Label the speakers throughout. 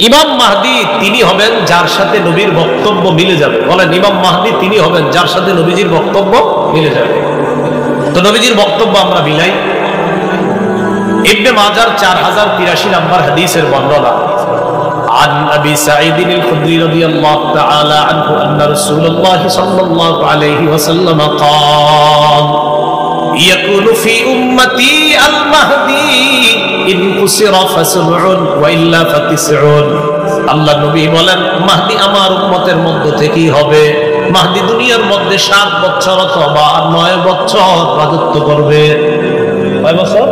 Speaker 1: ইমাম মাহদি তিনি হবেন যার সাথে নবীর বক্তব্য মিলে যাবে। বলেন, ইমাম মাহদি তিনি হবেন যার সাথে নবীজির বক্তব্য মিলে যাবে। তো নবীজির বক্তব্য আমরা মিলাই। ইবনে মাজার 4083 নম্বর হাদিসের বর্ণনা। عن أبي سعيد الخدري رضي الله تعالى عنه أن رسول الله صلى الله عليه وسلم قال يكون في أمتي المهدي إن قصر فسبع وإلا فتسع। আল্লাহ নবী বলেন, মাহদি আমার উম্মতের মধ্য থেকেই হবে। মাহদি দুনিয়ার মধ্যে 7 বছর অথবা 9 বছর রাজত্ব করবে। কয় বছর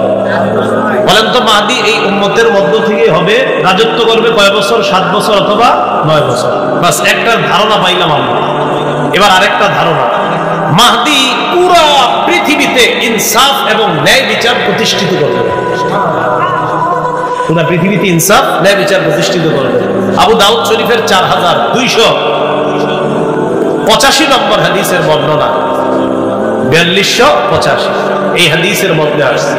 Speaker 1: বলেন তো? মাহদি এই উম্মতের মধ্য থেকেই হবে, রাজত্ব করবে কয় বছর? 7 বছর অথবা 9 বছর। বাস একটা ধারণা পাইলাম আমরা। এবার আরেকটা ধারণা, মাহদি পুরো পৃথিবীতে ইনসাফ এবং ন্যায় বিচার প্রতিষ্ঠিত করবে। পুরো পৃথিবীতে ইনসাফ ন্যায় বিচার প্রতিষ্ঠিত করবে। আবু দাউদ শরীফের 4285 নম্বর হাদিসের বর্ণনা, 4285 এই হাদিসের মধ্যে আসছে।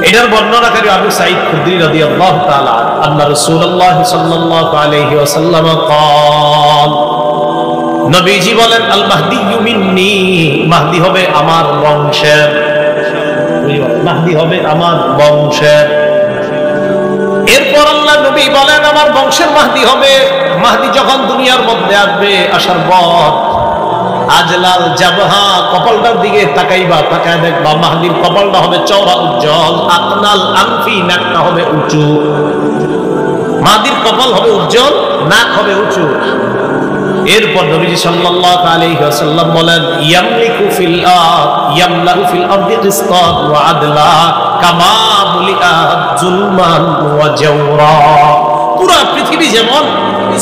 Speaker 1: এটার বর্ণনাকারী আবু সাঈদ খুদরি রাদিয়াল্লাহু তাআলা আন্না রাসূলুল্লাহ সাল্লাল্লাহু আলাইহি ওয়াসাল্লাম قال, নবীজি বলেন, আল মাহদিয়্যু মিন্নি, মাহদি হবে আমার বংশের। মাহদি হবে আমার বংশের। এরপর আল্লাহ নবী বলেন, আমার বংশের মাহদি হবে। মাহদি যখন দুনিয়ার মধ্যে আসবে, আসার পর আজলাল জাবহা, কপালটার দিকে তাকাইবা, তাকায় দেখবা মাহদির কপালটা হবে চওড়া উজ্জ্বল। আকনাল আনফি, নাকটা হবে উঁচু। মাহদির কপাল হবে উজ্জ্বল, নাক হবে উঁচু। এরপর নবীজি সাল্লাল্লাহু আলাইহি ওয়াসাল্লাম বলেন, ইয়ামলিকু ফিল ইয়ামলাউ ফিল আরদি কিসতান ওয়া আদলা কামা মুলিআত যুলমান ওয়া জাওরা। পুরো পৃথিবী যেমন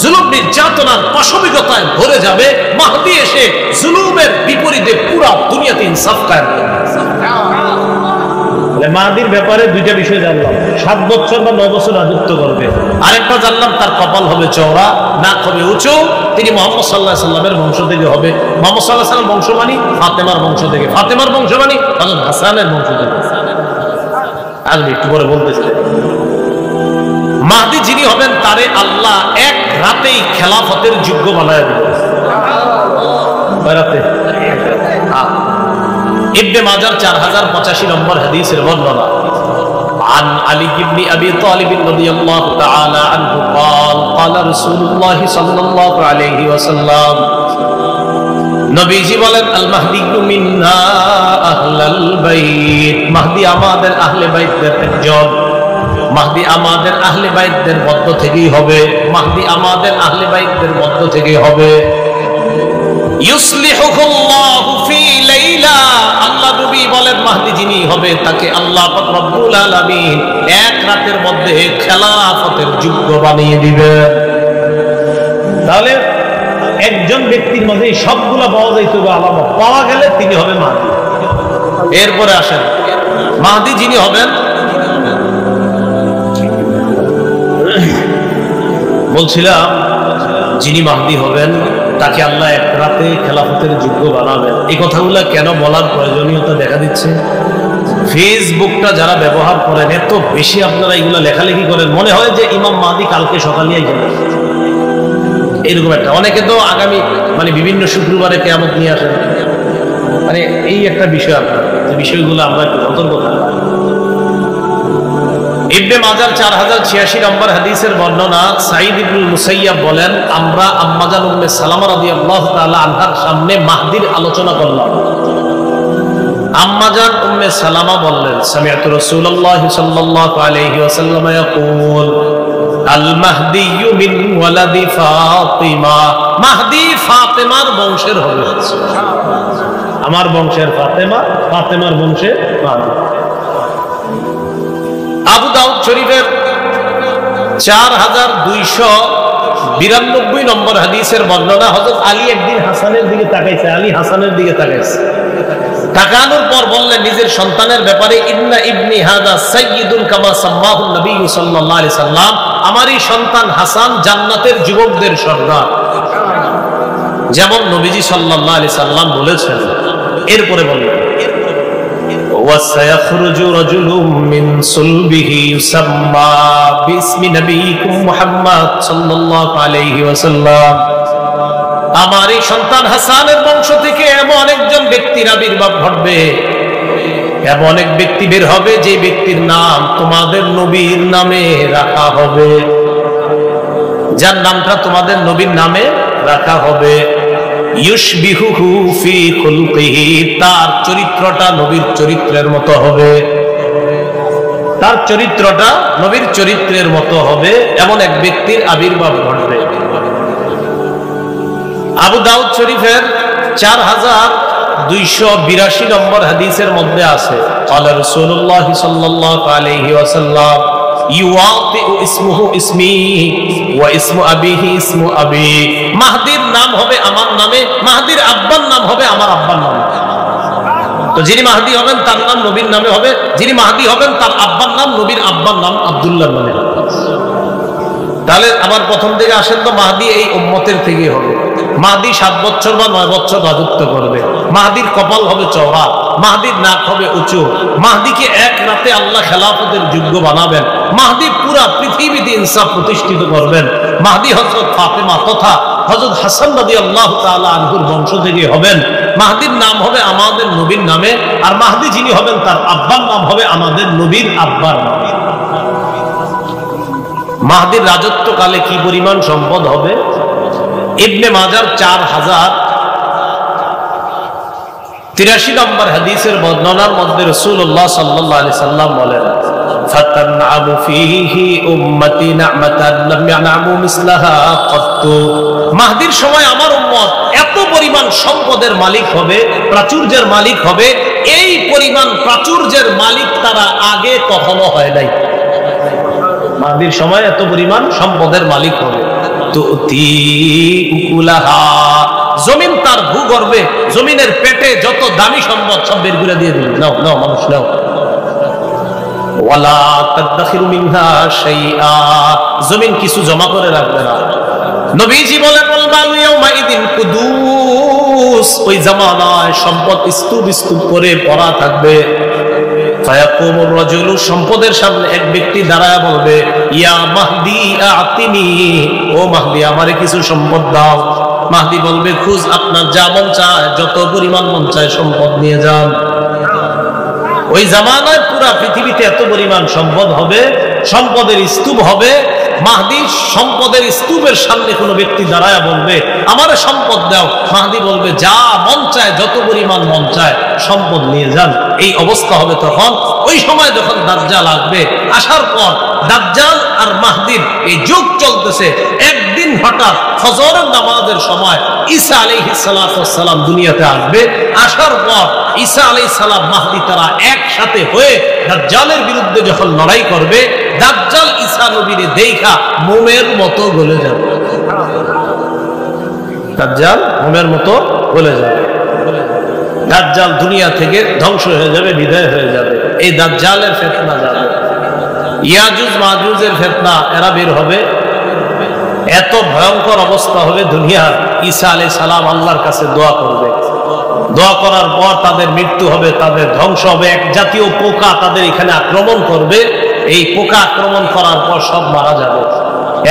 Speaker 1: জুলুম নির্যাতনার পাশবিকতায় ভরে যাবে, মাহদি এসে জুলুমের বিপরীতে পুরো দুনিয়াতে ইনসাফ কায়েম করবে। মাহদির ব্যাপারে দুইটা বিষয় জানলাম, 7 বছর বা 9 বছর রাজত্ব করবে। আরেকটা জানলাম তার কপাল হবে চওড়া, নাক হবে উঁচু। তিনি মুহাম্মদ সাল্লাল্লাহু আলাইহি সাল্লামের বংশ থেকে হবে। মুহাম্মদ সাল্লাল্লাহু আলাইহি সাল্লাম বংশ মানে ফাতেমার বংশ থেকে, ফাতেমার বংশ মানে হযরত হাসানের বংশ থেকে। আজ একটু পরে বলতেছি, মাহদি যিনি হবেন তারে আল্লাহ এক রাতেই খেলাফতের যোগ্য বানায় দিবেন। কয় রাতে? ইবনে মাজার 4085 নম্বর হাদিসের বর্ণনা। عن علي بن ابي طالب رضي الله تعالى عنه قال قال رسول الله صلى الله عليه وسلم, নবীজি বলেন, আল মাহদিয়্যু মিন্না আহলাল বাইত, মাহদি আমাদের আহলে বাইতের একজন। মাহদি আমাদের আহলে বাইতদের মধ্য থেকেই হবে। মাহদি আমাদের আহলে বাইতদের মধ্য থেকেই হবে। ইউসলিহুল্লাহু ফি লাইলা, আল্লাহ নবী বলেন মাহদি যিনি হবে তাকে আল্লাহ পাক রব্বুল আলামিন এক রাতের মধ্যে খেলাফতের যোগ্য বানিয়ে দিবেন। তাহলে একজন ব্যক্তির মধ্যে সবগুলা পাওয়া যাইতে হবে, আলামত পাওয়া গেলে তিনি হবে মাহদি। এরপরে আসেন, মাহদি যিনি হবেন, বলছিলাম যিনি মাহদি হবেন তাকে আল্লাহ এক রাতে খেলাফতের যোগ্য বানাবেন। এই কথাগুলো কেন বলার প্রয়োজনীয়তা দেখা দিচ্ছে? ফেসবুকটা যারা ব্যবহার করেন, এত বেশি আপনারা এগুলো লেখালেখি করেন, মনে হয় যে ইমাম মাহদি কালকে সকালে যাবে, এরকম একটা। অনেকে তো আগামী মানে বিভিন্ন শুক্রবারে কিয়ামত নিয়ে আসেন, মানে এই একটা বিষয়। আপনার যে বিষয়গুলো আমরা একটু সতর্ক থাকবো। ইবনে মাজার 4086 নম্বর হাদিসের বর্ণনা। সাঈদ ইবনুল মুসাইয়াব বলেন, আমরা আম্মাজান উম্মে সালামা রাদিয়াল্লাহু তাআলা আনহার সামনে মাহদির আলোচনা করলাম। আম্মাজান উম্মে সালামা বললেন, সামিআতু রাসূলুল্লাহ সাল্লাল্লাহু আলাইহি ওয়াসাল্লাম ইয়াকুল, আল মাহদিয়্যু মিন ওয়ালাদি ফাতিমা, মাহদি ফাতেমার বংশের হবে। আমার বংশের ফাতেমা, ফাতেমার বংশের মাহদি। আবু দাউদ শরীফের 4292 নম্বর হাদিসের বর্ণনা। হযরত আলী একদিন হাসানের দিকে তাকাইছে, আলী হাসানের দিকে তাকাইছে। তাকানোর পর বললেন নিজের সন্তানের ব্যাপারে, ইন্না ইবনি হাদা সাইয়্যিদুন কামা সাম্মাহু নবী সাল্লাল্লাহু আলাইহি সাল্লাম, আমার এই সন্তান হাসান জান্নাতের যুবকদের সর্দার, যেমন নবীজি সাল্লাল্লাহু আলাইহি সাল্লাম বলেছেন। এরপরে বললেন, وسيخرج رجل من صلبه يسمى باسم نبيكم محمد صلى الله عليه وسلم আমার এই সন্তান হাসানের বংশ থেকে এমন একজন ব্যক্তির আবির্ভাব ঘটবে, এমন এক ব্যক্তি বের হবে যে ব্যক্তির নাম তোমাদের নবীর নামে রাখা হবে, যার নামটা তোমাদের নবীর নামে রাখা হবে। ইউশবিহুহু ফি খুলকিহি, তার চরিত্রটা নবীর চরিত্রের মতো হবে, তার চরিত্রটা নবীর চরিত্রের মতো হবে, এমন এক ব্যক্তির আবির্ভাব ঘটবে। আবু দাউদ শরীফের 4282 নম্বর হাদিসের মধ্যে আছে, ক্বালা রাসূলুল্লাহ সাল্লাল্লাহু আলাইহি ওয়াসাল্লাম ইউআতিউ ইসমুহু ইসমি ওয়া ইসমু আবিহি ইসমু আবি, মাহদির নাম হবে আমার নামে, মাহদির আব্বার নাম হবে আমার আব্বার নামে। তো যিনি মাহদি হবেন তার নাম নবীর নামে হবে, যিনি মাহদি হবেন তার আব্বার নাম নবীর আব্বার নাম আব্দুল্লাহর নামে হবে। তাহলে আবার প্রথম দিকে আসেন তো মাহদি এই উম্মতের থেকে হবে। মাহদি 7 বছর বা 9 বছর রাজত্ব করবে, মাহদির কপাল হবে চওড়া, মাহদির নাক হবে উঁচু, মাহদিকে এক রাতে আল্লাহ খেলাফতের যোগ্য বানাবেন, মাহদি পুরা পৃথিবীতে ইনসাফ প্রতিষ্ঠিত করবেন। মাহদি হযরত ফাতেমা তথা হযরত হাসান রাদিয়াল্লাহু তাআলা আনহুর বংশ থেকে হবেন। মাহদির নাম হবে আমাদের নবীর নামে, আর মাহদি যিনি হবেন তার আব্বার নাম হবে আমাদের নবীর আব্বার নামে। মাহদির রাজত্বকালে কি পরিমাণ সম্পদ হবে? ইবনে মাজার 4083 নম্বর হাদিসের বর্ণনার মধ্যে রাসূলুল্লাহ সাল্লাল্লাহু আলাইহি সাল্লাম বলেন, ফাতানআমু ফীহি উম্মতি নি'মাতান লাম ইয়ানআমু মিসলাহা ক্বাত্তু, মাহদির সময় আমার উম্মত এত পরিমাণ সম্পদের মালিক হবে, প্রাচুর্যের মালিক হবে, এই পরিমাণ প্রাচুর্যের মালিক তারা আগে কখনো হয় নাই। মাহদির সময় এত পরিমাণ সম্পদের মালিক হবে। জমিন তার ভূগর্ভে, জমিনের পেটে যত দামি সম্পদ সব বের করে দিয়ে দিবে, নাও নাও মানুষ নাও। ওয়ালা তাদাখিরু মিনহা শাইআ, জমিন কিছু জমা করে রাখবে না। নবীজি বলেন ওয়াল মালু ইয়াউমাইদিন কুদুস, ওই জামানায় সম্পদ স্তূপ স্তূপ করে পড়া থাকবে। ফায়াকুমুর রাজুলু, সম্পদের সামনে এক ব্যক্তি দাঁড়ায় বলবে, ইয়া মাহদি আতিনি, ও মাহদি আমারে কিছু সম্পদ দাও। মাহদি বলবে, খুঁজ, আপনার যা মন চায়, যত পরিমাণ মন চায় সম্পদ নিয়ে যান। ওই জামানায় পুরা পৃথিবীতে এত পরিমাণ সম্পদ হবে, সম্পদের স্তূপ হবে। মাহদি সম্পদের স্তূপের সামনে কোনো ব্যক্তি দাঁড়ায় বলবে, আমারে সম্পদ দাও। মাহদি বলবে, যা মন চায়, যত পরিমাণ মন চায় সম্পদ নিয়ে যান। এই অবস্থা হবে তখন। ওই সময় যখন দাজ্জাল আসবে, আসার পর দাজ্জাল আর মাহদির এই যুগ চলতেছে। একদিন হঠাৎ ফজরের নামাজের সময় ঈসা আলাইহিস সালাম দুনিয়াতে আসবে। আসার পর ঈসা আলাইহিস সালাম মাহদি তারা একসাথে হয়ে দাজ্জালের বিরুদ্ধে যখন লড়াই করবে, দাজ্জাল ঈসা নবীরে দেখা মোমের মতো গলে যাবে। দাজ্জাল মোমের মতো গলে যাবে। দাজ্জাল দুনিয়া থেকে ধ্বংস হয়ে যাবে, বিদায় হয়ে যাবে। এই দাজ্জালের ফিতনা যাবে, ইয়াজুজ মাজুজের ফিতনা, এরা বের হবে। এত ভয়ঙ্কর অবস্থা হবে দুনিয়ার। ঈসা আলাইহিস সালাম আল্লাহর কাছে দোয়া করবে। দোয়া করার পর তাদের মৃত্যু হবে, তাদের ধ্বংস হবে। এক জাতীয় পোকা তাদের এখানে আক্রমণ করবে। এই পোকা আক্রমণ করার পর সব মারা যাবে।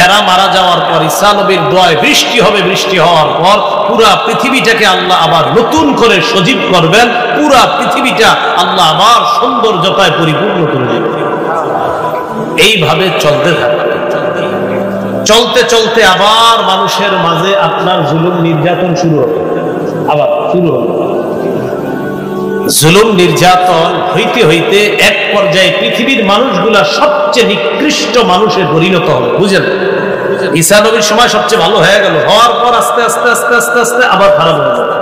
Speaker 1: এরা মারা যাওয়ার পর ঈসা নবীর দোয়ায় বৃষ্টি হবে। বৃষ্টি হওয়ার পর পুরা পৃথিবীটাকে আল্লাহ আবার নতুন করে সজীব করবেন। পুরা পৃথিবীটা আল্লাহ আবার সৌন্দর্যতায় পরিপূর্ণ করে দেবেন। এইভাবে চলতে থাকবে। চলতে চলতে আবার মানুষের মাঝে আপনার জুলুম নির্যাতন শুরু হবে। আবার শুরু হবে জুলুম নির্যাতন হইতে হইতে এক পর্যায়ে পৃথিবীর মানুষগুলা সবচেয়ে নিকৃষ্ট মানুষে পরিণত হবে। বুঝেন, ঈসা নবীর সময় সবচেয়ে ভালো হয়ে গেল, হওয়ার পর আস্তে আস্তে আস্তে আস্তে আস্তে আবার খারাপ হয়ে যাবে।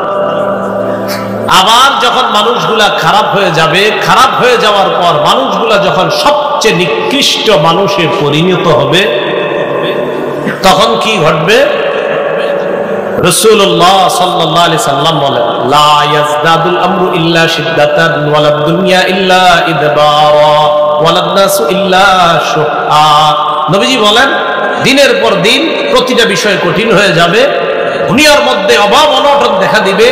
Speaker 1: আবার যখন মানুষগুলা খারাপ হয়ে যাবে, খারাপ হয়ে যাওয়ার পর মানুষগুলা যখন সবচেয়ে নিকৃষ্ট মানুষে পরিণত হবে, তখন কি ঘটবে? রাসূলুল্লাহ সাল্লাল্লাহু আলাইহি সাল্লাম বলেন, লা ইয়াজদাদুল আমরু ইল্লা শিদ্দাতান ওয়ালাদ দুনিয়া ইল্লা ইদবারা ওয়ালাদ নাসু ইল্লা শুহা। নবীজি বলেন, দিনের পর দিন প্রতিটা বিষয় কঠিন হয়ে যাবে। দুনিয়ার মধ্যে অভাব অনটন দেখা দিবে,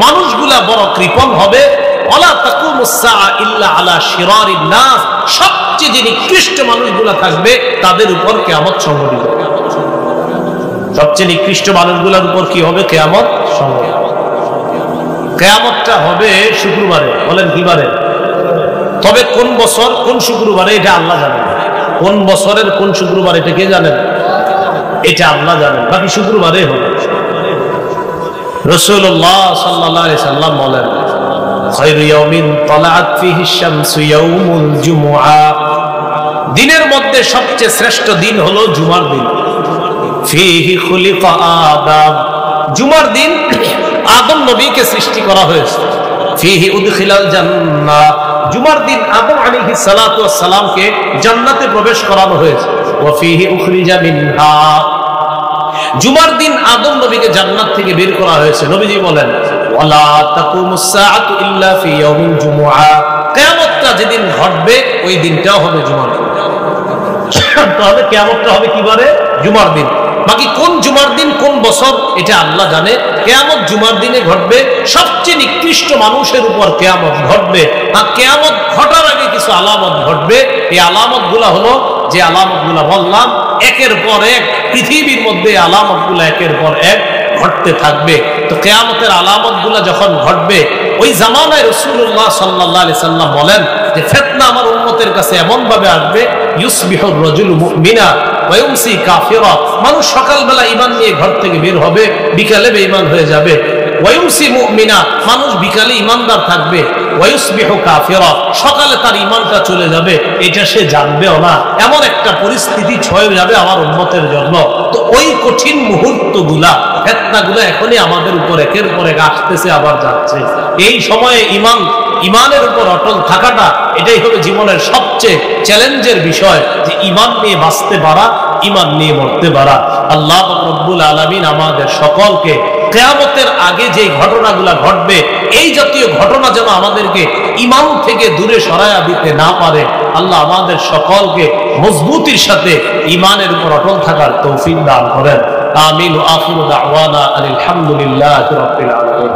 Speaker 1: মানুষগুলা বড় কৃপণ হবে, ওয়ালা তাকুমুস সাআ ইল্লা আলা শিরারিন নাস, সবচেয়ে যে নিকৃষ্ট মানুষগুলো থাকবে তাদের উপর কিয়ামত সংঘটিত হবে। সবচেয়ে নিকৃষ্ট মানুষগুলোর উপর কি হবে? কিয়ামত সংঘটিত। কিয়ামতটা হবে শুক্রবারে। বলেন কি বারে? তবে কোন বছর কোন শুক্রবারে এটা আল্লাহ জানেন। কোন বছরের কোন শুক্রবার এটা কে জানেন? এটা আল্লাহ জানেন। বাকি শুক্রবারে হবে। রাসূলুল্লাহ সাল্লাল্লাহু আলাইহি সাল্লাম বলেন, খায়রু ইয়াউমিন তালাআত ফিহি আশ-শামসু ইয়াউমুল জুমআ, দিনের মধ্যে সবচেয়ে শ্রেষ্ঠ দিন হলো জুমার দিন। ফিহি খুলিকা আদম, জুমার দিন আদম নবীকে সৃষ্টি করা হয়েছে। ফিহি উদখিলাল জান্নাহ, জুমার দিন আদম আলাইহিস সালাতু ওয়াস সালামকে জান্নাতে প্রবেশ করানো হয়েছে। ওয়া ফিহি উখরিজা মিনহা, জুমার দিন আদম নবীকে জান্নাত থেকে বের করা হয়েছে। নবীজি বলেন, ওয়ালা তাকুমুস সাআতু ইল্লা ফি ইয়াউমিল জুমআ, কিয়ামতটা যেদিন ঘটবে ওই দিনটাও হবে জুমার দিন। তাহলে কিয়ামতটা হবে কি বারে? জুমার দিন। বাকি কোন জুমার দিন কোন বছর এটা আল্লাহ জানে। কিয়ামত জুমার দিনে ঘটবে। সবচেয়ে নিকৃষ্ট মানুষের উপর কিয়ামত ঘটবে। আর কিয়ামত ঘটার আগে কিছু আলামত ঘটবে। এই আলামতগুলো হলো যে আলামতগুলো বললাম, একের পর এক পৃথিবীর মধ্যে আলামতগুলো একের পর এক ঘটতে থাকবে। তো কিয়ামতের আলামতগুলো যখন ঘটবে, ওই জামানায় রাসূলুল্লাহ সাল্লাল্লাহু আলাইহি সাল্লাম বলেন যে ফিতনা আমার উম্মতের কাছে এমন ভাবে আসবে, ইউসবিহুর রাজুলু মুমিনা ওয়া ইউমসি কাফিরা, মানুষ সকালবেলা ঈমান নিয়ে ঘর থেকে বের হবে, বিকালে বেঈমান হয়ে যাবে। ওয়া ইউমসি মুমিনা, মানুষ বিকালে ঈমানদার থাকবে। ওয়া ইউসবিহু কাফিরা, সকালে তার ঈমানটা চলে যাবে, এটা সে জানবেও না। এমন একটা পরিস্থিতি ছয়ে যাবে আমার উম্মতের জন্য। তো ওই কঠিন মুহূর্তগুলা, ফিতনাগুলো এখনই আমাদের উপর একের পর এক আসতেছে, আবার যাচ্ছে। এই সময়ে ইমানের উপর অটল থাকাটা, এটাই হবে জীবনের সবচেয়ে চ্যালেঞ্জের বিষয়, যে ঈমান নিয়ে বাঁচতে পারা, ঈমান নিয়ে মরতে পারা। আল্লাহ রাব্বুল আলামিন আমাদের সকলকে কিয়ামতের আগে যে ঘটনাগুলা ঘটবে, এই জাতীয় ঘটনা যেন আমাদেরকে ঈমান থেকে দূরে সরায়া দিতে না পারে, আল্লাহ আমাদের সকলকে মজবুতির সাথে ঈমানের উপর অটল থাকার তৌফিক দান করেন। আমিন। আখিরু দাওয়ানা আলহামদুলিল্লাহি রাব্বিল আলামিন।